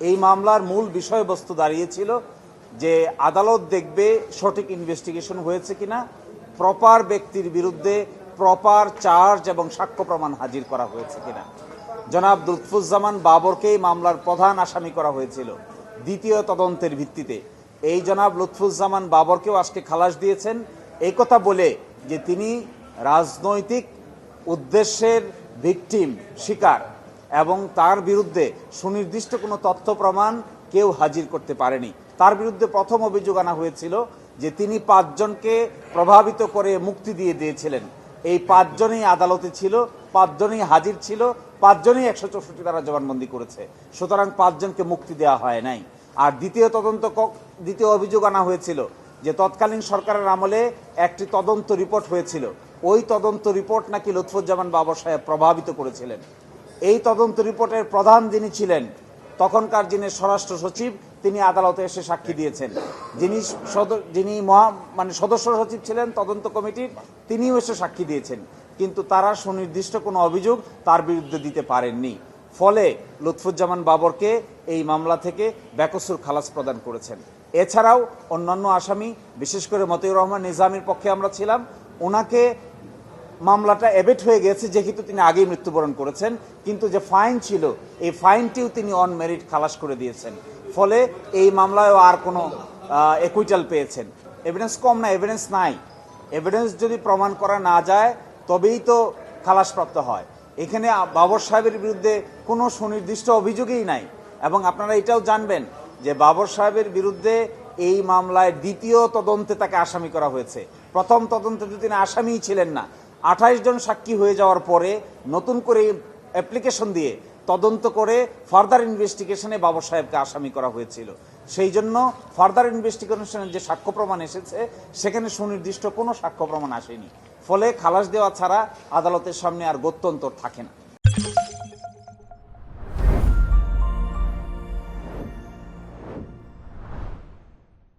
এই মামলার মূল বিষয়বস্তু দাঁড়িয়েছিল যে আদালত দেখবে সঠিক ইনভেস্টিগেশন হয়েছে কিনা, প্রপার ব্যক্তির বিরুদ্ধে প্রপার চার্জ এবং সাক্ষ্য প্রমাণ হাজির করা হয়েছে কিনা। জনাব লুৎফুজ্জামান বাবরকেই মামলার প্রধান আসামি করা হয়েছিল দ্বিতীয় তদন্তের ভিত্তিতে। এই জনাব লুৎফুজ্জামান বাবরকেও আজকে খালাস দিয়েছেন এই কথা বলে যে তিনি রাজনৈতিক উদ্দেশ্যের ভিকটিম, শিকার, এবং তার বিরুদ্ধে সুনির্দিষ্ট কোনো তথ্য প্রমাণ কেউ হাজির করতে পারেনি। তার বিরুদ্ধে প্রথম অভিযোগ আনা হয়েছিল যে তিনি 5 জনকে প্রভাবিত করে মুক্তি দিয়ে দিয়েছিলেন। এই 5 জনই আদালতে ছিল, 5 জনই হাজির ছিল, 5 জনই 164 ধারা জবানবন্দি করেছে, সুতরাং 5 জনকে মুক্তি দেওয়া হয় নাই। আর দ্বিতীয় অভিযোগ আনা হয়েছিল যে তৎকালীন সরকারের আমলে একটি তদন্ত রিপোর্ট হয়েছিল, ওই তদন্ত রিপোর্ট নাকি লুৎফুজ্জামান বাবর সাহেব প্রভাবিত করেছিলেন। এই তদন্ত রিপোর্টের প্রধান যিনি ছিলেন তখনকার যিনি স্বরাষ্ট্র সচিব, তিনি আদালতে এসে সাক্ষী দিয়েছেন। যিনি সদস্য সচিব ছিলেন তদন্ত কমিটির, তিনিও এসে সাক্ষী দিয়েছেন, কিন্তু তারা সুনির্দিষ্ট কোনো অভিযোগ তার বিরুদ্ধে দিতে পারেননি। ফলে লুৎফুজ্জামান বাবরকে এই মামলা থেকে বেকসুর খালাস প্রদান করেছেন। এছাড়াও অন্যান্য আসামি, বিশেষ করে মতিউর রহমান নিজামীর পক্ষে আমরা ছিলাম, ওনাকে মামলাটা এবেট হয়ে গেছে যেহেতু তিনি আগেই মৃত্যুবরণ করেছেন, কিন্তু যে ফাইন ছিল এই ফাইনটিও তিনি অন মেরিট খালাস করে দিয়েছেন। ফলে এই মামলায়ও আর কোনো একুইটাল পেয়েছেন। এভিডেন্স কম না, এভিডেন্স নাই। এভিডেন্স যদি প্রমাণ করা না যায় তবেই তো খালাসপ্রাপ্ত হয়। এখানে বাবর সাহেবের বিরুদ্ধে কোনো সুনির্দিষ্ট অভিযোগই নাই। এবং আপনারা এটাও জানবেন যে বাবর সাহেবের বিরুদ্ধে এই মামলায় দ্বিতীয় তদন্তে তাকে আসামি করা হয়েছে। প্রথম তদন্তে তো তিনি আসামিই ছিলেন না। 28 জন সাক্ষী হয়ে যাওয়ার পরে নতুন করে অ্যাপ্লিকেশন দিয়ে তদন্ত করে ফার্দার ইনভেস্টিগেশনে বাবর সাহেবকে আসামি করা হয়েছিল। সেই জন্য ফার্দার ইনভেস্টিগেশনের যে সাক্ষ্য প্রমাণ এসেছে সেখানে সুনির্দিষ্ট কোনো সাক্ষ্য প্রমাণ আসেনি। ফলে খালাস দেওয়া ছাড়া আদালতের সামনে আর গত্যন্তর থাকে না।